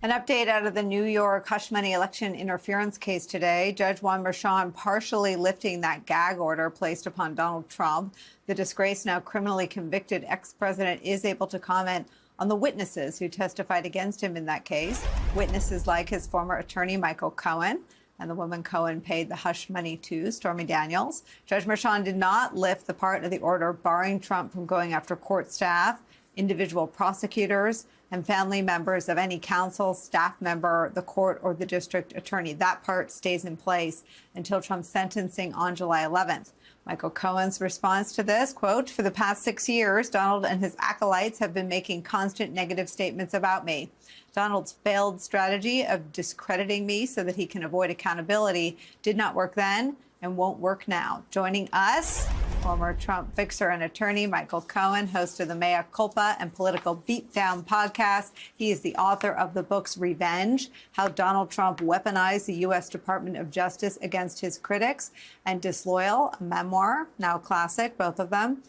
An update out of the New York hush money election interference case today. Judge Juan Merchan partially lifting that gag order placed upon Donald Trump. The disgraced, now criminally convicted ex-president is able to comment on the witnesses who testified against him in that case. Witnesses like his former attorney, Michael Cohen, and the woman Cohen paid the hush money to, Stormy Daniels. Judge Merchan did not lift the part of the order barring Trump from going after court staff, individual prosecutors, and family members of any counsel, staff member, the court, or the district attorney. That part stays in place until Trump's sentencing on July 11th. Michael Cohen's response to this, quote, "For the past 6 years, Donald and his acolytes have been making constant negative statements about me. Donald's failed strategy of discrediting me so that he can avoid accountability did not work then and won't work now." Joining us, former Trump fixer and attorney Michael Cohen, host of the Mea Culpa and Political Beatdown podcast. He is the author of the books Revenge, How Donald Trump Weaponized the U.S. Department of Justice Against His Critics, and Disloyal, a memoir, now classic, both of them.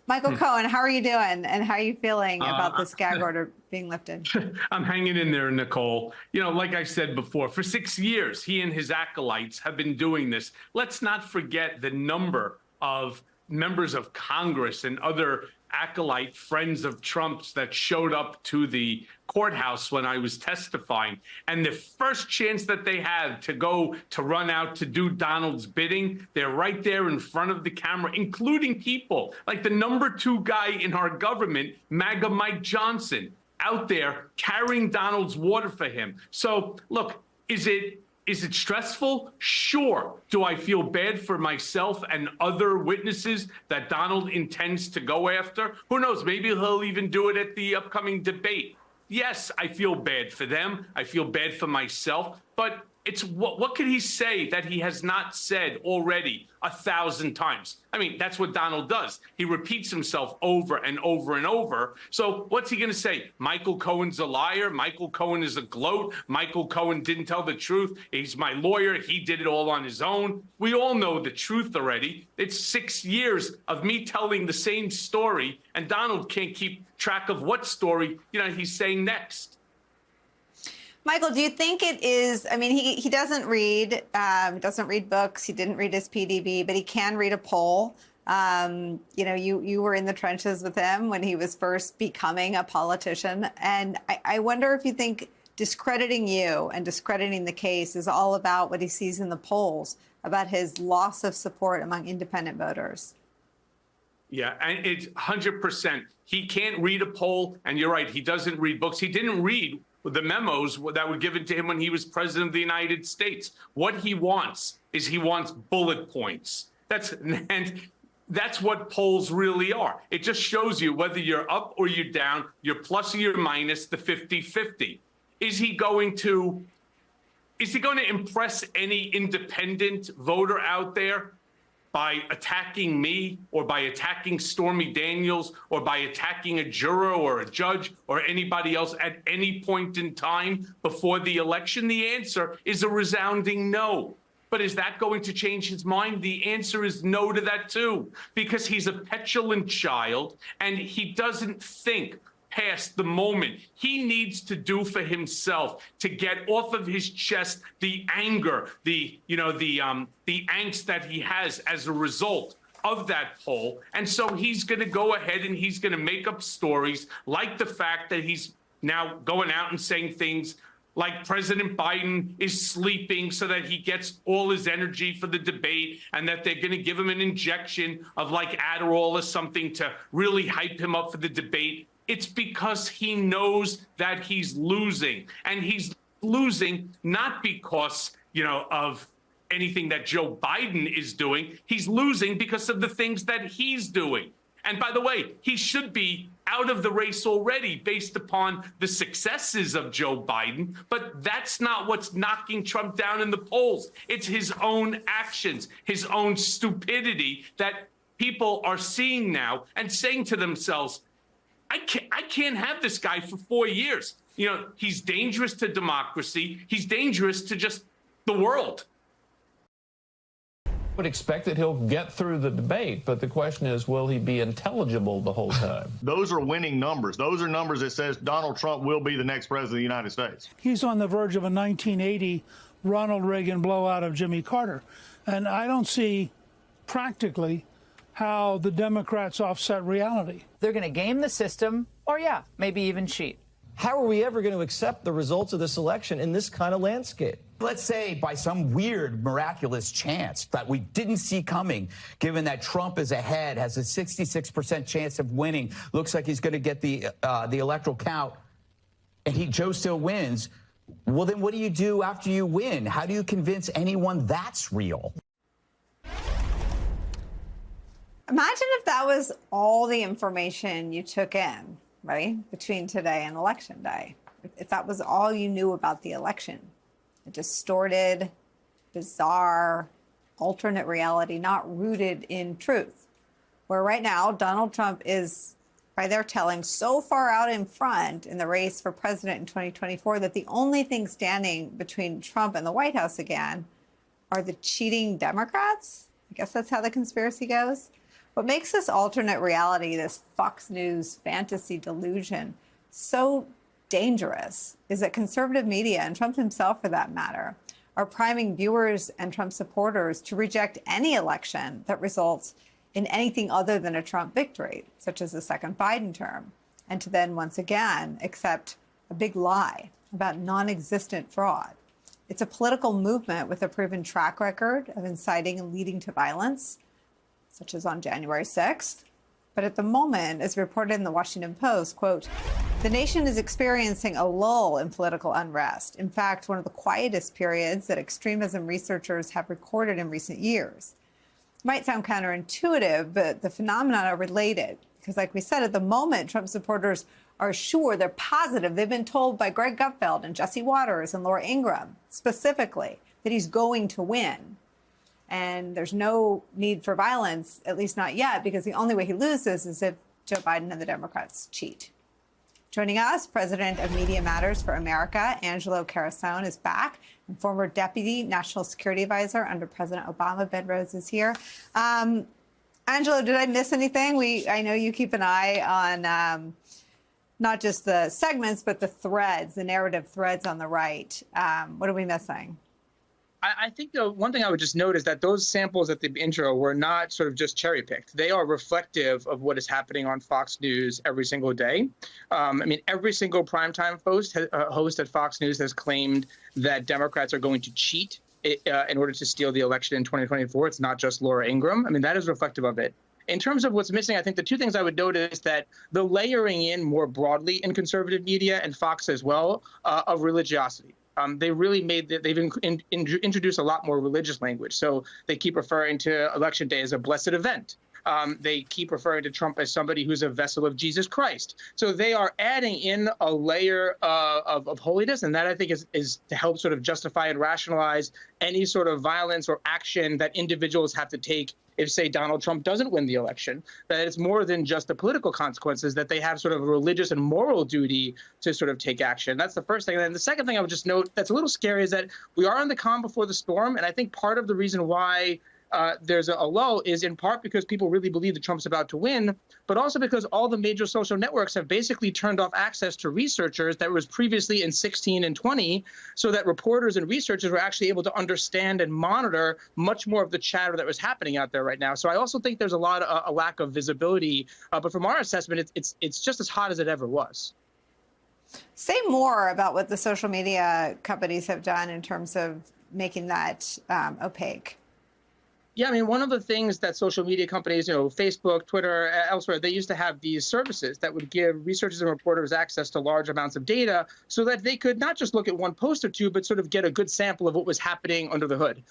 Michael Cohen, how are you doing? And how are you feeling about this gag order being lifted? I'm hanging in there, Nicole. You know, like I said before, for 6 years, he and his acolytes have been doing this. Let's not forget the number of members of Congress and other acolyte friends of Trump's that showed up to the courthouse when I was testifying. And the first chance that they had to go to run out to do Donald's bidding, they're right there in front of the camera, including people like the #2 guy in our government, MAGA Mike Johnson, out there carrying Donald's water for him. So look, is it stressful? Sure. Do I feel bad for myself and other witnesses that Donald intends to go after? Who knows? Maybe he'll even do it at the upcoming debate. Yes, I feel bad for them. I feel bad for myself. But it's what could he say that he has not said already 1,000 times? I mean, that's what Donald does. He repeats himself over and over and over. So what's he going to say? Michael Cohen's a liar. Michael Cohen is a gloat. Michael Cohen didn't tell the truth. He's my lawyer. He did it all on his own. We all know the truth already. It's 6 years of me telling the same story, and Donald can't keep track of what story, he's saying next. Michael, do you think it is, I mean, he doesn't read books, he didn't read his PDB, but he can read a poll. You were in the trenches with him when he was first becoming a politician. And I wonder if you think discrediting you and discrediting the case is all about what he sees in the polls, about his loss of support among independent voters. Yeah, and it's 100%. He can't read a poll, and you're right, he doesn't read books. He didn't read the memos that were given to him when he was president of the United States. What he wants is he wants bullet points. That's what polls really are. It just shows you whether you're up or you're down, you're plus or you're minus the 50-50. Is he going to impress any independent voter out there by attacking me or by attacking Stormy Daniels or by attacking a juror or a judge or anybody else at any point in time before the election? The answer is a resounding no. But is that going to change his mind? The answer is no to that too, because he's a petulant child and he doesn't think past the moment. He needs to do for himself to get off of his chest the anger, the angst that he has as a result of that poll. And so he's going to go ahead and he's going to make up stories like the fact that he's now going out and saying things like President Biden is sleeping so that he gets all his energy for the debate, and that they're going to give him an injection of like Adderall or something to really hype him up for the debate. It's because he knows that he's losing, and he's losing not because, of anything that Joe Biden is doing. He's losing because of the things that he's doing. And by the way, he should be out of the race already based upon the successes of Joe Biden. But that's not what's knocking Trump down in the polls. It's his own actions, his own stupidity that people are seeing now and saying to themselves, I can't have this guy for 4 years. He's dangerous to democracy. He's dangerous to just the world. would expect that he'll get through the debate, but the question is, will he be intelligible the whole time? Those are winning numbers. Those are numbers that says Donald Trump will be the next president of the United States. He's on the verge of a 1980 Ronald Reagan blowout of Jimmy Carter. And I don't see practically how the Democrats offset reality. They're going to game the system or, yeah, maybe even cheat. How are we ever going to accept the results of this election in this kind of landscape? Let's say by some weird, miraculous chance that we didn't see coming, given that Trump is ahead, has a 66% chance of winning, looks like he's going to get the electoral count, and Joe still wins. Well, then what do you do after you win? How do you convince anyone that's real? Imagine if that was all the information you took in, right, between today and Election Day. If that was all you knew about the election, a distorted, bizarre, alternate reality not rooted in truth, where right now Donald Trump is, by their telling, so far out in front in the race for president in 2024 that the only thing standing between Trump and the White House again are the cheating Democrats. I guess that's how the conspiracy goes. What makes this alternate reality, this Fox News fantasy delusion, so dangerous is that conservative media, and Trump himself for that matter, are priming viewers and Trump supporters to reject any election that results in anything other than a Trump victory, such as the second Biden term, and to then once again accept a big lie about non-existent fraud. It's a political movement with a proven track record of inciting and leading to violence, such as on January 6th. But at the moment, as reported in the Washington Post, quote, the nation is experiencing a lull in political unrest. In fact, one of the quietest periods that extremism researchers have recorded in recent years. It might sound counterintuitive, but the phenomena are related. Because like we said, at the moment, Trump supporters are sure, they're positive. They've been told by Greg Gutfeld and Jesse Waters and Laura Ingraham specifically that he's going to win. And there's no need for violence, at least not yet, because the only way he loses is if Joe Biden and the Democrats cheat. Joining us, President of Media Matters for America, Angelo Carusone, is back, and former Deputy National Security Advisor under President Obama, Ben Rhodes, is here. Angelo, did I miss anything? I know you keep an eye on not just the segments, but the threads, the narrative threads on the right. What are we missing? I think the one thing I would just note is that those samples at the intro were not sort of just cherry picked. They are reflective of what is happening on Fox News every single day. I mean, every single primetime host at Fox News has claimed that Democrats are going to cheat in order to steal the election in 2024. It's not just Laura Ingraham. I mean, that is reflective of it. In terms of what's missing, I think the two things I would note is that the layering in more broadly in conservative media and Fox as well of religiosity. They really they've introduced a lot more religious language. So they keep referring to Election Day as a blessed event. They keep referring to Trump as somebody who's a vessel of Jesus Christ. So they are adding in a layer of holiness, and that I think is to help sort of justify and rationalize any sort of violence or action that individuals have to take if, say, Donald Trump doesn't win the election, that it's more than just the political consequences, that they have sort of a religious and moral duty to sort of take action. That's the first thing. And then the second thing I would just note that's a little scary is that we are in the calm before the storm. And I think part of the reason why there's a lull is in part because people really believe that Trump's about to win, but also because all the major social networks have basically turned off access to researchers that was previously in 16 and 20, so that reporters and researchers were actually able to understand and monitor much more of the chatter that was happening out there right now. So I also think there's a lack of visibility, but from our assessment, it's just as hot as it ever was. Say more about what the social media companies have done in terms of making that opaque. Yeah, I mean, one of the things that social media companies, Facebook, Twitter, elsewhere, they used to have these services that would give researchers and reporters access to large amounts of data so that they could not just look at one post or two, but sort of get a good sample of what was happening under the hood.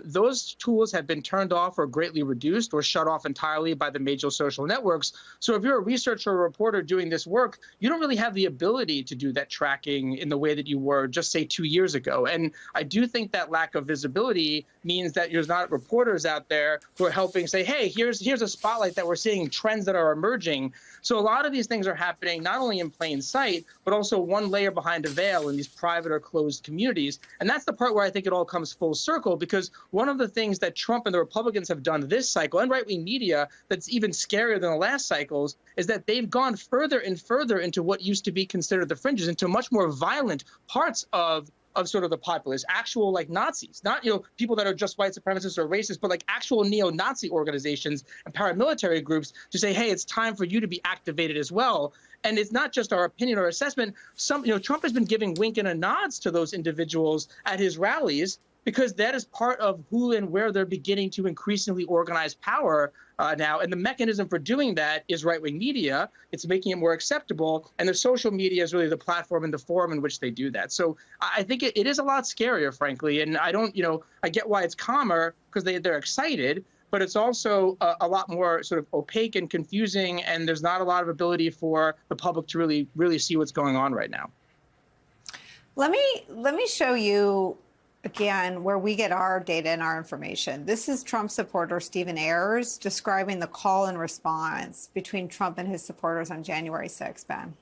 Those tools have been turned off or greatly reduced or shut off entirely by the major social networks. So if you're a researcher or a reporter doing this work, you don't really have the ability to do that tracking in the way that you were just, say, 2 years ago. And I do think that lack of visibility means that there's not reporters out there who are helping say, hey, here's a spotlight that we're seeing trends that are emerging. So a lot of these things are happening not only in plain sight, but also one layer behind a veil in these private or closed communities. And that's the part where I think it all comes full circle, because one of the things that Trump and the Republicans have done this cycle, and right-wing media, that's even scarier than the last cycles, is that they've gone further and further into what used to be considered the fringes, into much more violent parts of sort of the populace, actual like Nazis, not, people that are just white supremacists or racist, but like actual neo-Nazi organizations and paramilitary groups to say, hey, it's time for you to be activated as well. And it's not just our opinion or assessment. Trump has been giving wink and a nods to those individuals at his rallies, because that is part of who and where they're beginning to increasingly organize power now. And the mechanism for doing that is right-wing media. It's making it more acceptable. And the social media is really the platform and the forum in which they do that. So I think it is a lot scarier, frankly. And I don't, I get why it's calmer, because they're excited, but it's also a lot more sort of opaque and confusing. And there's not a lot of ability for the public to really see what's going on right now. Let me show you again where we get our data and our information. This is Trump supporter Stephen Ayers describing the call and response between Trump and his supporters on January 6th, Ben.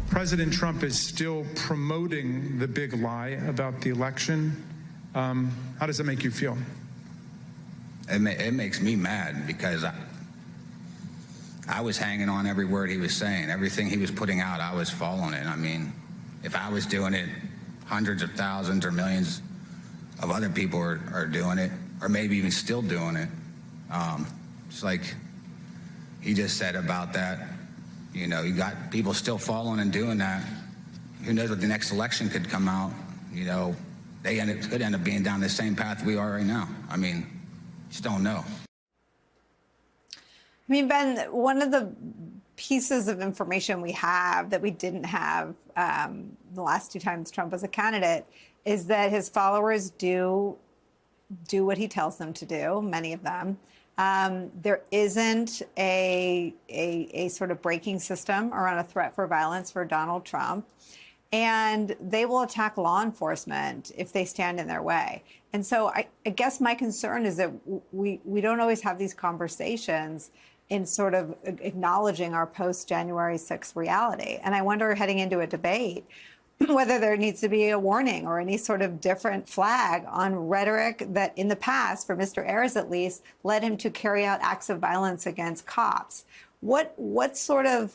President Trump is still promoting the big lie about the election. How does it make you feel? It makes me mad, because I was hanging on every word he was saying. Everything he was putting out, I was following it. I mean, if I was doing it, hundreds of thousands or millions of other people are doing it, or maybe even still doing it. It's like he just said about that. You got people still following and doing that. Who knows what the next election could come out? They could end up being down the same path we are right now. I mean, just don't know. I mean, Ben, one of the pieces of information we have that we didn't have the last two times Trump was a candidate is that his followers do what he tells them to do, many of them. There isn't a sort of braking system around a threat for violence for Donald Trump. And they will attack law enforcement if they stand in their way. And so I guess my concern is that we don't always have these conversations in sort of acknowledging our post-January 6th reality. And I wonder, heading into a debate, whether there needs to be a warning or any sort of different flag on rhetoric that in the past, for Mr. Ayers at least, led him to carry out acts of violence against cops. What sort of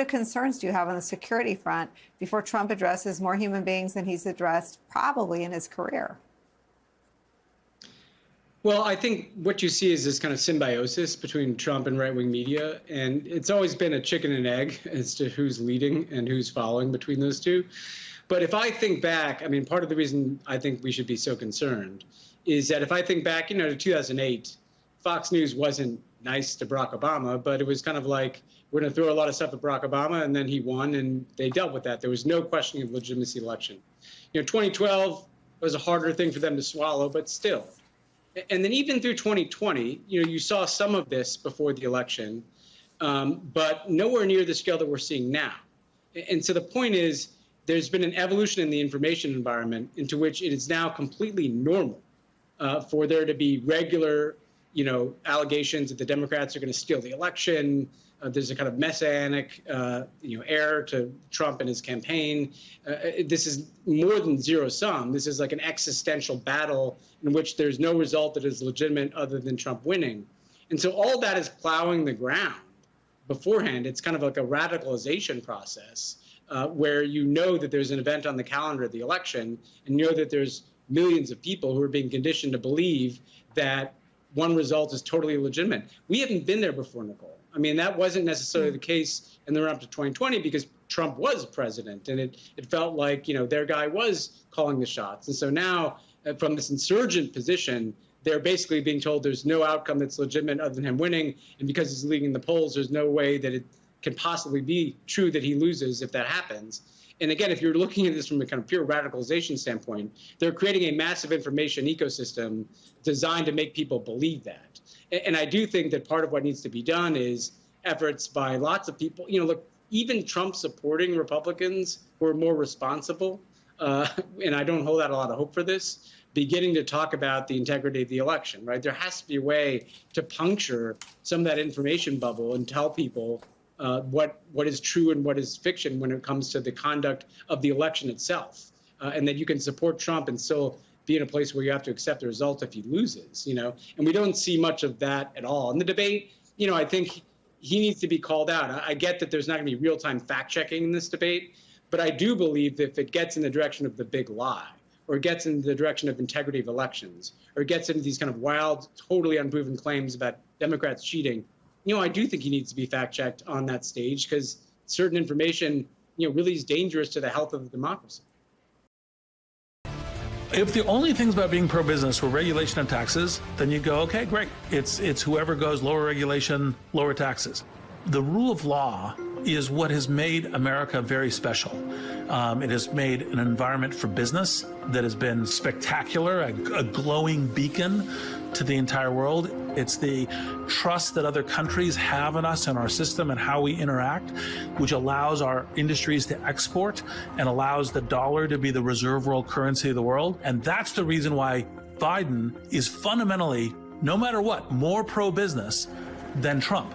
concerns do you have on the security front before Trump addresses more human beings than he's addressed probably in his career? Well, I think what you see is this kind of symbiosis between Trump and right-wing media, and it's always been a chicken and egg as to who's leading and who's following between those two. But if I think back, I mean, part of the reason I think we should be so concerned is that if I think back, to 2008, Fox News wasn't nice to Barack Obama, but it was kind of like, we're going to throw a lot of stuff at Barack Obama, and then he won, and they dealt with that. There was no questioning of legitimacy of the election. 2012 was a harder thing for them to swallow, but still. And then even through 2020, you saw some of this before the election, but nowhere near the scale that we're seeing now. And so the point is, there's been an evolution in the information environment into which it is now completely normal for there to be regular, allegations that the Democrats are going to steal the election. There's a kind of messianic, air to Trump and his campaign. This is more than zero sum. This is like an existential battle in which there's no result that is legitimate other than Trump winning. And so all that is plowing the ground beforehand. It's kind of like a radicalization process where that there's an event on the calendar of the election, and that there's millions of people who are being conditioned to believe that one result is totally legitimate. We haven't been there before, Nicole. I mean, that wasn't necessarily the case in the run-up to 2020 because Trump was president, and it felt like, their guy was calling the shots. And so now, from this insurgent position, they're basically being told there's no outcome that's legitimate other than him winning, and because he's leading the polls, there's no way that it can possibly be true that he loses if that happens. And again, if you're looking at this from a kind of pure radicalization standpoint, they're creating a massive information ecosystem designed to make people believe that. And I do think that part of what needs to be done is efforts by lots of people. Look, even Trump supporting Republicans who are more responsible, and I don't hold out a lot of hope for this, beginning to talk about the integrity of the election, right? There has to be a way to puncture some of that information bubble and tell people what is true and what is fiction when it comes to the conduct of the election itself, and that you can support Trump and still be in a place where you have to accept the result if he loses, and we don't see much of that at all. In the debate, I think he needs to be called out. I get that there's not going to be real-time fact-checking in this debate, but I do believe that if it gets in the direction of the big lie, or gets in the direction of integrity of elections, or gets into these kind of wild, totally unproven claims about Democrats cheating, I do think he needs to be fact-checked on that stage, because certain information, really is dangerous to the health of the democracy. If the only things about being pro-business were regulation and taxes, then you go, okay, great. It's whoever goes lower regulation, lower taxes. The rule of law is what has made America very special. It has made an environment for business that has been spectacular, a glowing beacon to the entire world. It's the trust that other countries have in us and our system and how we interact, which allows our industries to export and allows the dollar to be the reserve world currency of the world. And that's the reason why Biden is fundamentally, no matter what, more pro-business than Trump.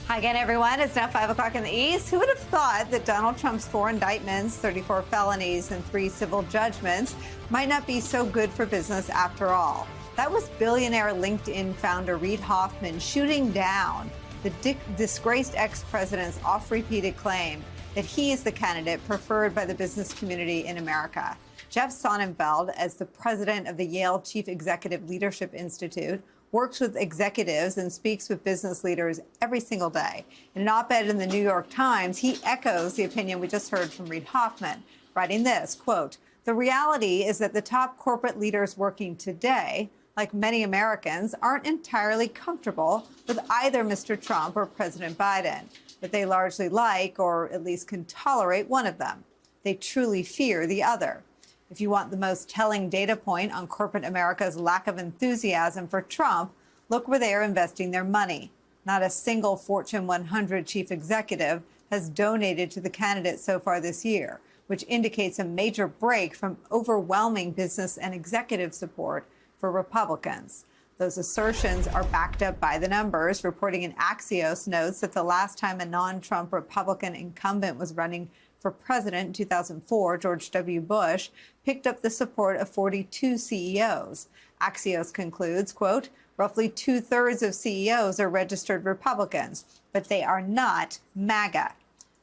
Hi again, everyone. It's now 5 o'clock in the East. Who would have thought that Donald Trump's 4 indictments, 34 felonies, and 3 civil judgments might not be so good for business after all? That was billionaire LinkedIn founder Reid Hoffman shooting down the disgraced ex-president's oft-repeated claim that he is the candidate preferred by the business community in America. Jeff Sonnenfeld, as the president of the Yale Chief Executive Leadership Institute, works with executives and speaks with business leaders every single day. In an op-ed in the New York Times, he echoes the opinion we just heard from Reid Hoffman, writing this, quote, "The reality is that the top corporate leaders working today, like many Americans, aren't entirely comfortable with either Mr. Trump or President Biden, but they largely like, or at least can tolerate, one of them. They truly fear the other. If you want the most telling data point on corporate America's lack of enthusiasm for Trump, look where they are investing their money. Not a single Fortune 100 chief executive has donated to the candidate so far this year, which indicates a major break from overwhelming business and executive support for Republicans. Those assertions are backed up by the numbers. Reporting in Axios notes that the last time a non-Trump Republican incumbent was running for president in 2004, George W. Bush, picked up the support of 42 CEOs. Axios concludes, quote, roughly 2/3 of CEOs are registered Republicans, but they are not MAGA.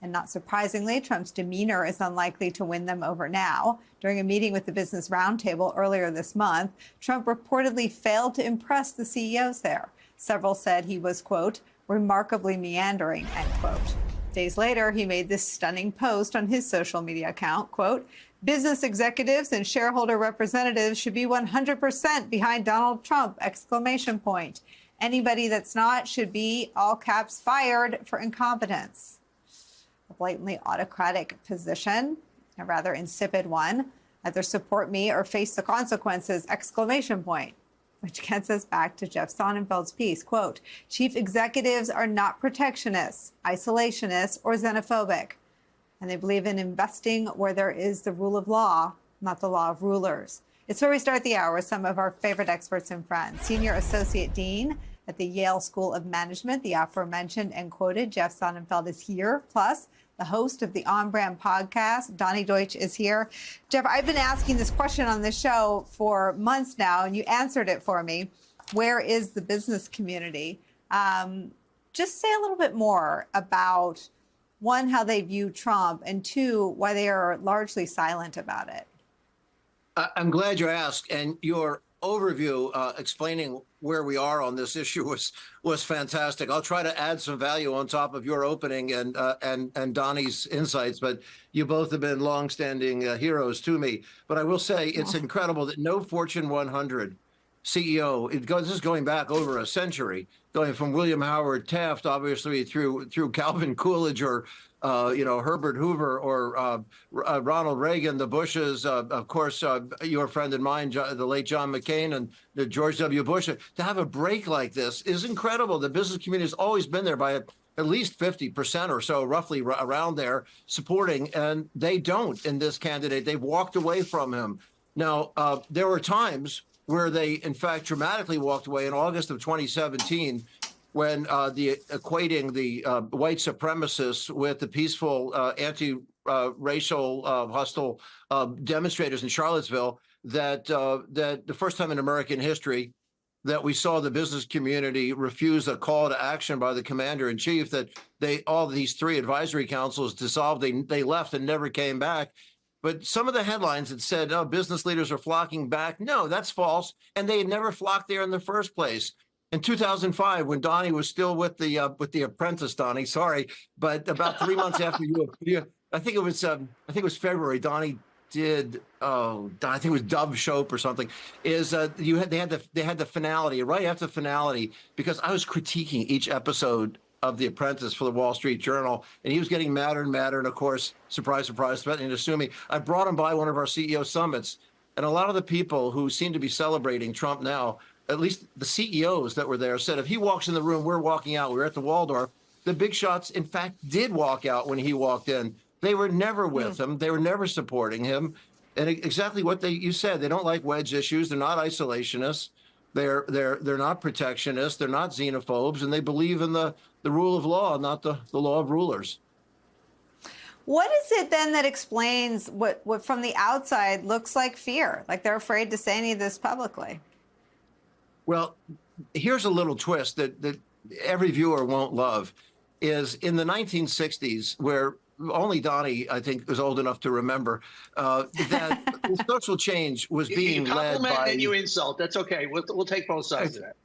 And not surprisingly, Trump's demeanor is unlikely to win them over now. During a meeting with the Business Roundtable earlier this month, Trump reportedly failed to impress the CEOs there. Several said he was, quote, remarkably meandering, end quote. Days later, he made this stunning post on his social media account, quote, business executives and shareholder representatives should be 100% behind Donald Trump, exclamation point. Anybody that's not should be, all caps, fired for incompetence. A blatantly autocratic position, a rather insipid one. Either support me or face the consequences, exclamation point. Which gets us back to Jeff Sonnenfeld's piece, quote, chief executives are not protectionists, isolationists, or xenophobic. And they believe in investing where there is the rule of law, not the law of rulers. It's where we start the hour with some of our favorite experts and friends. Senior Associate Dean at the Yale School of Management, the aforementioned and quoted Jeff Sonnenfeld is here. Plus, the host of the On Brand podcast, Donny Deutsch, is here. Jeff, I've been asking this question on this show for months now, and you answered it for me. Where is the business community? Just say a little bit more about, one, how they view Trump, and two, why they are largely silent about it. I'm glad you asked, and your overview explaining where we are on this issue was fantastic. I'll try to add some value on top of your opening and Donnie's insights, but you both have been longstanding heroes to me. But I will say it's incredible that no Fortune 100 CEO, this is going back over a century, going from William Howard Taft, obviously, through Calvin Coolidge or Herbert Hoover or Ronald Reagan, the Bushes, of course, your friend and mine, the late John McCain, and the George W. Bush. To have a break like this is incredible. The business community has always been there by at least 50% or so, roughly around there, supporting, and they don't in this candidate. They've walked away from him. Now, there were times where they, in fact, dramatically walked away in August of 2017 when equating the white supremacists with the peaceful anti-racial hostile demonstrators in Charlottesville, that the first time in American history that we saw the business community refuse a call to action by the commander in chief, that all these 3 advisory councils dissolved, they left and never came back. But some of the headlines that said, oh, business leaders are flocking back. No, that's false. And they had never flocked there in the first place. In 2005, when Donnie was still with the Apprentice, Donnie, sorry, but about 3 months after I think it was February, Donnie did, I think it was Dove Shope or something, they had the finality, right after the finality, because I was critiquing each episode of The Apprentice for the Wall Street Journal, and he was getting madder and madder, and of course, surprise, surprise, threatening to sue me. I brought him by one of our CEO summits, and a lot of the people who seem to be celebrating Trump now, at least the CEOs that were there, said if he walks in the room, we're walking out. We were at the Waldorf. The big shots, in fact, did walk out when he walked in. They were never with him. They were never supporting him. And exactly what you said, they don't like wedge issues. They're not isolationists. They're not protectionists. They're not xenophobes, and they believe in the rule of law, not the law of rulers. What is it then that explains what from the outside looks like fear? Like they're afraid to say any of this publicly. Well, here's a little twist that every viewer won't love, is in the 1960s, where only Donnie, I think, was old enough to remember, that the social change was being led by... compliment and you insult. That's okay. We'll take both sides of that.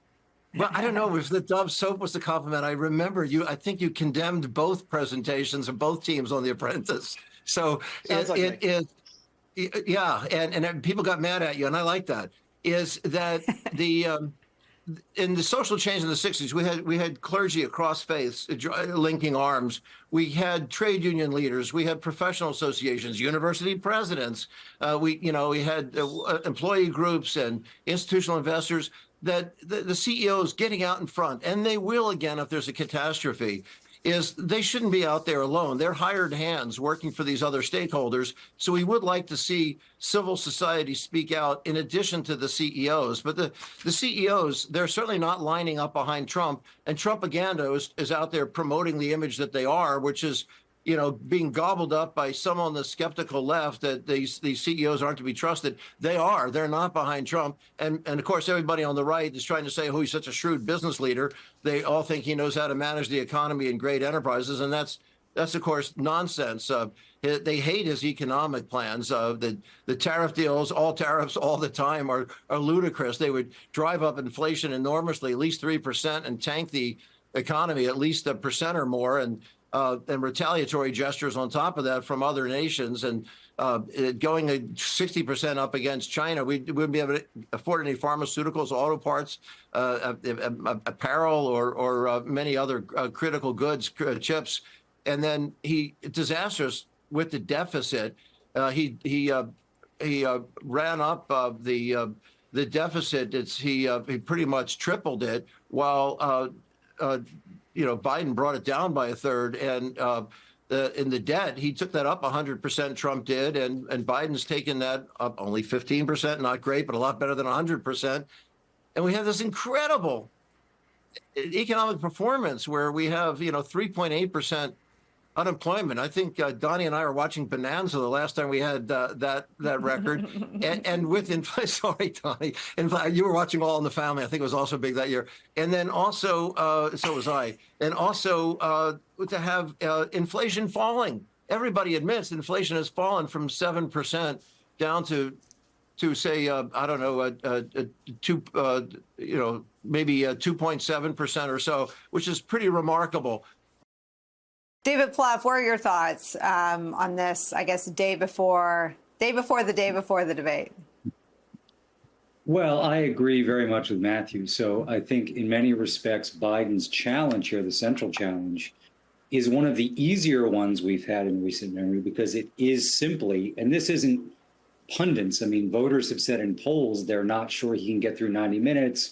Well, I don't know if the Dove Soap was the compliment. I remember I think you condemned both presentations of both teams on The Apprentice. So yeah, and people got mad at you, and I like that. Is that in the social change in the 60s, we had clergy across faiths linking arms. We had trade union leaders. We had professional associations, university presidents. We had employee groups and institutional investors. That the CEOs getting out in front, and they will again if there's a catastrophe, is they shouldn't be out there alone. They're hired hands working for these other stakeholders. So we would like to see civil society speak out in addition to the CEOs. But the CEOs, they're certainly not lining up behind Trump. And Trumpaganda is out there promoting the image that they are, which is, being gobbled up by some on the skeptical left that these CEOs aren't to be trusted. They're not behind Trump. And of course, everybody on the right is trying to say, oh, he's such a shrewd business leader. They all think he knows how to manage the economy and great enterprises. And that's of course, nonsense. They hate his economic plans. The tariff deals, all tariffs all the time are ludicrous. They would drive up inflation enormously, at least 3%, and tank the economy at least 1% or more. And retaliatory gestures on top of that from other nations, and going 60% up against China. We wouldn't be able to afford any pharmaceuticals, auto parts, apparel, or many other critical goods, chips. And then disastrous with the deficit. He ran up the deficit. He pretty much tripled it, while Biden brought it down by a third, and in the debt, he took that up 100%, Trump did, and Biden's taken that up only 15%, not great, but a lot better than 100%. And we have this incredible economic performance where we have, 3.8% unemployment. I think Donnie and I were watching Bonanza the last time we had that record, and with inflation. Sorry, Donnie. In fact, you were watching All in the Family. I think it was also big that year. And then also, so was I. And also to have inflation falling. Everybody admits inflation has fallen from 7% down to say maybe 2.7% or so, which is pretty remarkable. David Plouffe, what are your thoughts on this, I guess, day before the debate? Well, I agree very much with Matthew. So I think in many respects, Biden's challenge here, the central challenge, is one of the easier ones we've had in recent memory, because it is simply, and this isn't pundits. I mean, voters have said in polls they're not sure he can get through 90 minutes.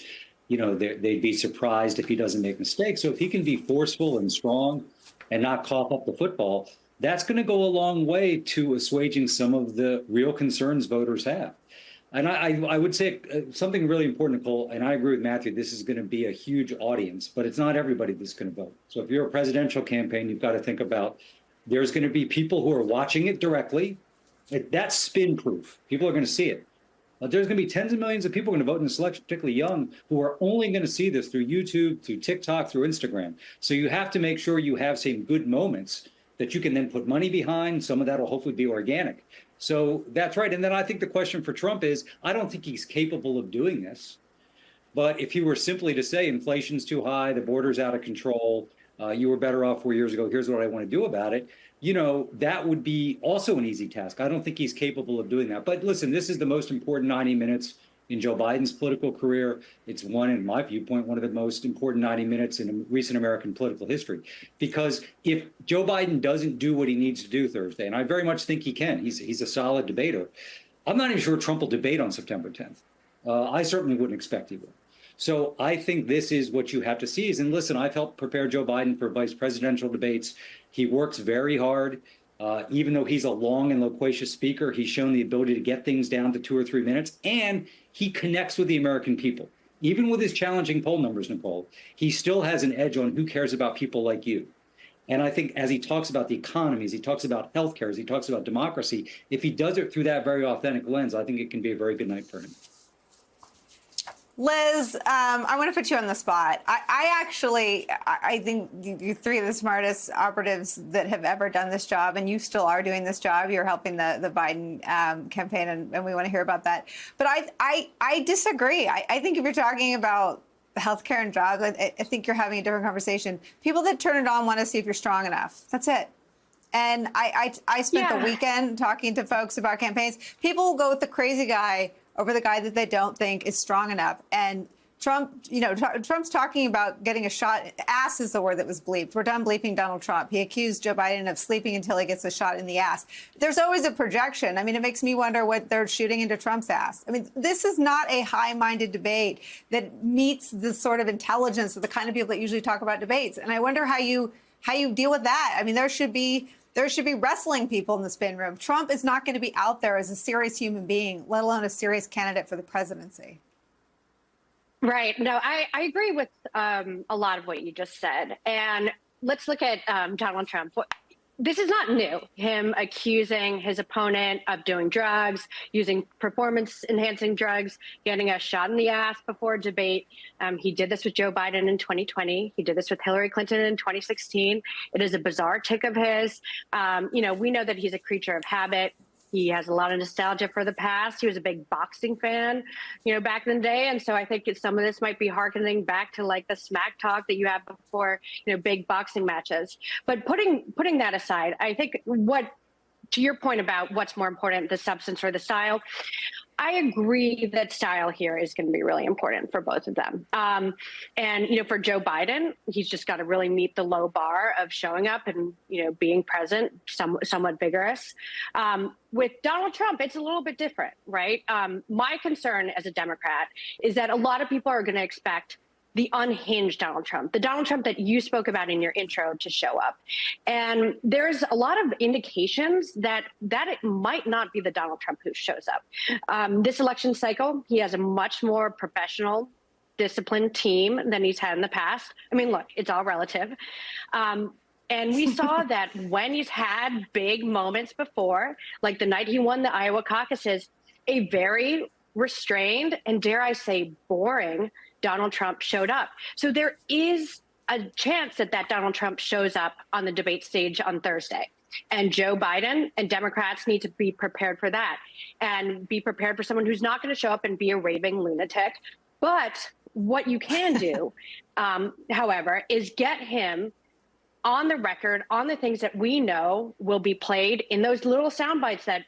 They'd be surprised if he doesn't make mistakes. So if he can be forceful and strong and not cough up the football, that's going to go a long way to assuaging some of the real concerns voters have. And I would say something really important, Nicole, and I agree with Matthew, this is going to be a huge audience, but it's not everybody that's going to vote. So if you're a presidential campaign, you've got to think about there's going to be people who are watching it directly. That's spin proof. People are going to see it. But there's going to be tens of millions of people going to vote in this election, particularly young, who are only going to see this through YouTube, through TikTok, through Instagram. So you have to make sure you have some good moments that you can then put money behind. Some of that will hopefully be organic. So that's right. And then I think the question for Trump is, I don't think he's capable of doing this. But if he were simply to say inflation's too high, the border's out of control, you were better off 4 years ago, here's what I want to do about it, that would be also an easy task. I don't think he's capable of doing that. But listen, this is the most important 90 minutes in Joe Biden's political career. It's in my viewpoint, one of the most important 90 minutes in recent American political history. Because if Joe Biden doesn't do what he needs to do Thursday, and I very much think he can, he's a solid debater, I'm not even sure Trump will debate on September 10th. I certainly wouldn't expect he will. So I think this is what you have to see. And listen, I've helped prepare Joe Biden for vice presidential debates. He works very hard. Even though he's a long and loquacious speaker, he's shown the ability to get things down to 2 or 3 minutes, and he connects with the American people. Even with his challenging poll numbers, Nicole, he still has an edge on who cares about people like you. And I think as he talks about the economy, as he talks about healthcare, as he talks about democracy, if he does it through that very authentic lens, I think it can be a very good night for him. Liz, I want to put you on the spot. I think you're three of the smartest operatives that have ever done this job, and you still are doing this job. You're helping the Biden campaign, and we want to hear about that. But I disagree. I think if you're talking about healthcare and jobs, I think you're having a different conversation. People that turn it on want to see if you're strong enough. That's it. And I spent the weekend talking to folks about campaigns. People will go with the crazy guy over the guy that they don't think is strong enough. And Trump, Trump's talking about getting a shot. Ass is the word that was bleeped. We're done bleeping Donald Trump. He accused Joe Biden of sleeping until he gets a shot in the ass. There's always a projection. I mean, it makes me wonder what they're shooting into Trump's ass. I mean, this is not a high-minded debate that meets the sort of intelligence of the kind of people that usually talk about debates. And I wonder how you deal with that. I mean, there should be wrestling people in the spin room. Trump is not going to be out there as a serious human being, let alone a serious candidate for the presidency. Right. No, I agree with a lot of what you just said. And let's look at Donald Trump. This is not new, him accusing his opponent of doing drugs, using performance-enhancing drugs, getting a shot in the ass before a debate. He did this with Joe Biden in 2020. He did this with Hillary Clinton in 2016. It is a bizarre tick of his. We know that he's a creature of habit. He has a lot of nostalgia for the past. He was a big boxing fan, back in the day. And so I think some of this might be hearkening back to like the smack talk that you had before, big boxing matches. But putting that aside, I think to your point about what's more important, the substance or the style, I agree that style here is going to be really important for both of them. And for Joe Biden, he's just got to really meet the low bar of showing up and, being present, somewhat vigorous. With Donald Trump, it's a little bit different, right? My concern as a Democrat is that a lot of people are going to expect the unhinged Donald Trump, the Donald Trump that you spoke about in your intro, to show up. And there's a lot of indications that it might not be the Donald Trump who shows up. This election cycle, he has a much more professional, disciplined team than he's had in the past. I mean, look, it's all relative. And we saw that when he's had big moments before, like the night he won the Iowa caucuses, a very restrained and, dare I say, boring Donald Trump showed up. So there is a chance that Donald Trump shows up on the debate stage on Thursday. And Joe Biden and Democrats need to be prepared for that and be prepared for someone who's not going to show up and be a raving lunatic. But what you can do, however, is get him on the record on the things that we know will be played in those little sound bites that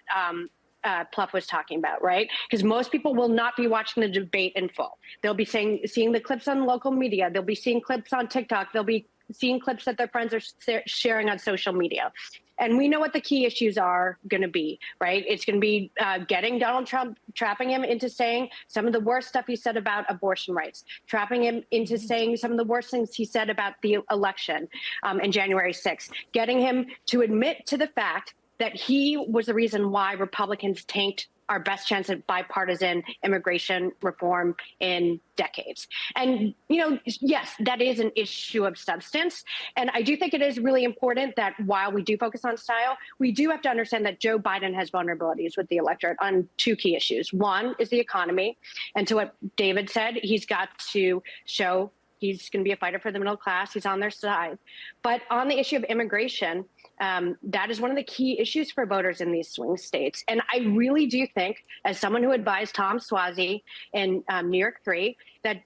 Pluff was talking about, right? Because most people will not be watching the debate in full. They'll be seeing the clips on local media. They'll be seeing clips on TikTok. They'll be seeing clips that their friends are sharing on social media. And we know what the key issues are going to be, right? It's going to be getting Donald Trump, trapping him into saying some of the worst stuff he said about abortion rights, trapping him into saying some of the worst things he said about the election in January 6th, getting him to admit to the fact that he was the reason why Republicans tanked our best chance at bipartisan immigration reform in decades. And, yes, that is an issue of substance. And I do think it is really important that while we do focus on style, we do have to understand that Joe Biden has vulnerabilities with the electorate on two key issues. One is the economy. And to what David said, he's got to show he's going to be a fighter for the middle class. He's on their side. But on the issue of immigration, that is one of the key issues for voters in these swing states. And I really do think, as someone who advised Tom Suozzi in New York 3, that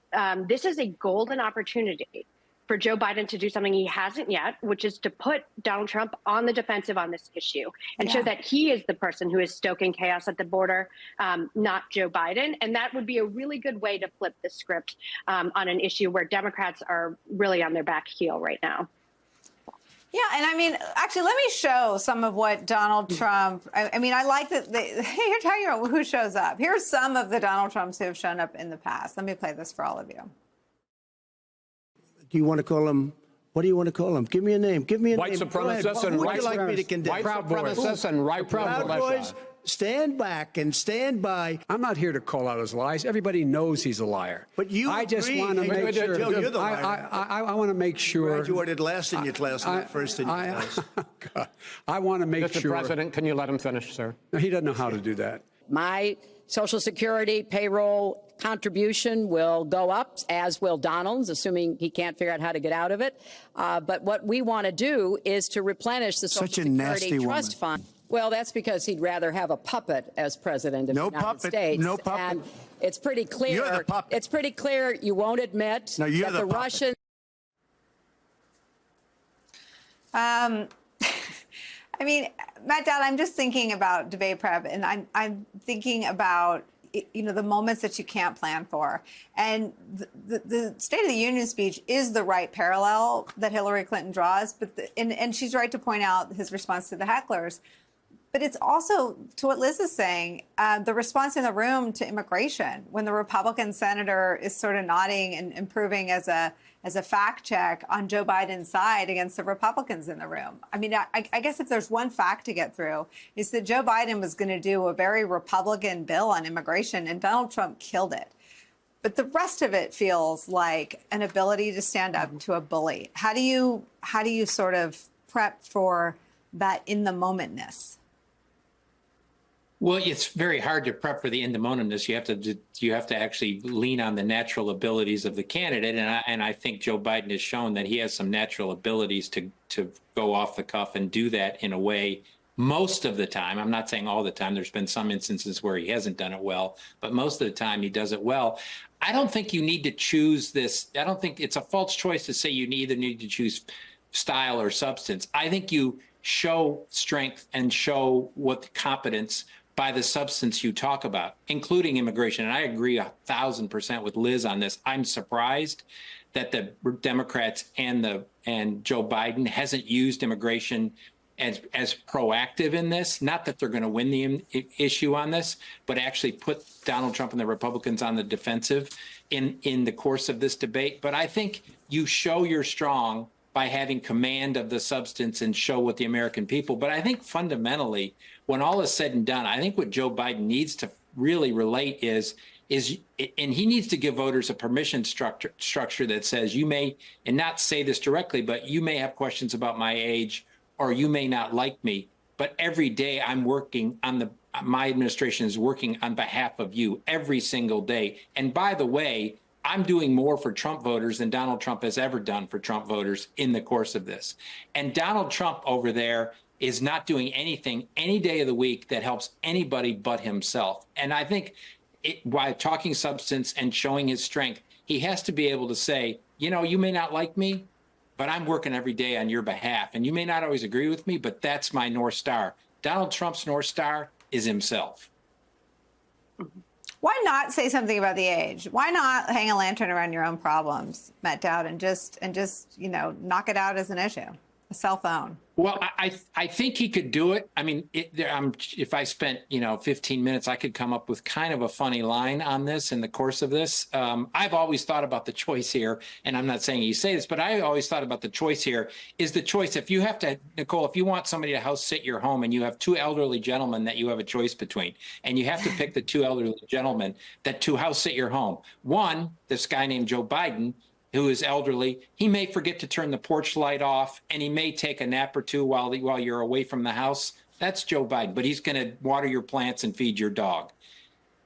this is a golden opportunity for Joe Biden to do something he hasn't yet, which is to put Donald Trump on the defensive on this issue and show that he is the person who is stoking chaos at the border, not Joe Biden. And that would be a really good way to flip the script on an issue where Democrats are really on their back heel right now. Yeah, and I mean, actually, let me show some of what Donald Trump. I mean, I like that. You're talking about who shows up. Here's some of the Donald Trumps who have shown up in the past. Let me play this for all of you. Do you want to call him? What do you want to call him? Give me a name. Give me a white name. Supremacists and white like me to condemn. White supremacists and right Proud Boys. Stand back and stand by. I'm not here to call out his lies. Everybody knows he's a liar. But you I just want to make sure. Joe, you're the liar. I want to make sure. Graduated last in your class, not first in your class. I want to make sure. Mr. President, can you let him finish, sir? No, he doesn't know how to do that. My Social Security payroll contribution will go up, as will Donald's, assuming he can't figure out how to get out of it. But what we want to do is to replenish the Social Security Trust Fund. Well, that's because he'd rather have a puppet as president of the United States. No puppet. And it's pretty clear. You're the puppet. It's pretty clear you won't admit that the Russians. I mean, Matt Dowd, I'm just thinking about debate prep, and I'm thinking about the moments that you can't plan for. And the State of the Union speech is the right parallel that Hillary Clinton draws, but and she's right to point out his response to the hecklers. But it's also, to what Liz is saying, the response in the room to immigration, when the Republican senator is sort of nodding and improving as a fact check on Joe Biden's side against the Republicans in the room. I mean, I guess if there's one fact to get through, is that Joe Biden was going to do a very Republican bill on immigration, and Donald Trump killed it. But the rest of it feels like an ability to stand up to a bully. How do you sort of prep for that in the momentness? Well, it's very hard to prep for the in the momentness. You have to actually lean on the natural abilities of the candidate, and I think Joe Biden has shown that he has some natural abilities to go off the cuff and do that in a way. Most of the time, I'm not saying all the time. There's been some instances where he hasn't done it well, but most of the time he does it well. I don't think you need to choose this. I don't think it's a false choice to say you either need to choose style or substance. I think you show strength and show what competence by the substance you talk about, including immigration. And I agree 1,000% with Liz on this. I'm surprised that the Democrats and Joe Biden hasn't used immigration as proactive in this. Not that they're going to win the issue on this, but actually put Donald Trump and the Republicans on the defensive in the course of this debate. But I think you show you're strong by having command of the substance and show what the American people. But I think fundamentally, when all is said and done, I think what Joe Biden needs to really relate is, and he needs to give voters a permission structure that says you may, and not say this directly, but you may have questions about my age, or you may not like me, but every day I'm working on my administration is working on behalf of you every single day. And by the way, I'm doing more for Trump voters than Donald Trump has ever done for Trump voters in the course of this. And Donald Trump over there is not doing anything any day of the week that helps anybody but himself. And I think while talking substance and showing his strength, he has to be able to say, you may not like me, but I'm working every day on your behalf. And you may not always agree with me, but that's my North Star. Donald Trump's North Star is himself. Why not say something about the age? Why not hang a lantern around your own problems, Matt Dowd, and just knock it out as an issue? a cell phone. Well, I think he could do it. I mean, if I spent 15 minutes, I could come up with kind of a funny line on this in the course of this. I've always thought about the choice here, and I'm not saying you say this, but I always thought about the choice here is the choice. If you have to, Nicole, if you want somebody to house sit your home and you have two elderly gentlemen that you have a choice between, and you have to pick the two elderly gentlemen that to house sit your home. One, this guy named Joe Biden, who is elderly, he may forget to turn the porch light off, and he may take a nap or two while you're away from the house. That's Joe Biden, but he's going to water your plants and feed your dog.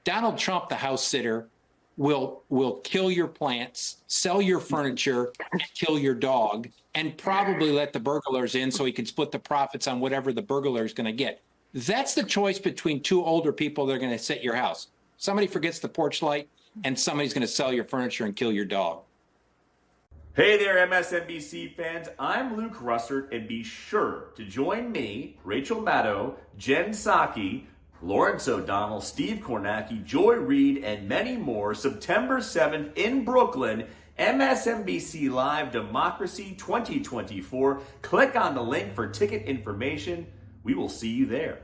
Donald Trump, the house sitter, will kill your plants, sell your furniture, and kill your dog, and probably let the burglars in so he can split the profits on whatever the burglar is going to get. That's the choice between two older people that are going to sit your house. Somebody forgets the porch light, and somebody's going to sell your furniture and kill your dog. Hey there, MSNBC fans. I'm Luke Russert, and be sure to join me, Rachel Maddow, Jen Psaki, Lawrence O'Donnell, Steve Kornacki, Joy Reid, and many more September 7th in Brooklyn, MSNBC Live Democracy 2024. Click on the link for ticket information. We will see you there.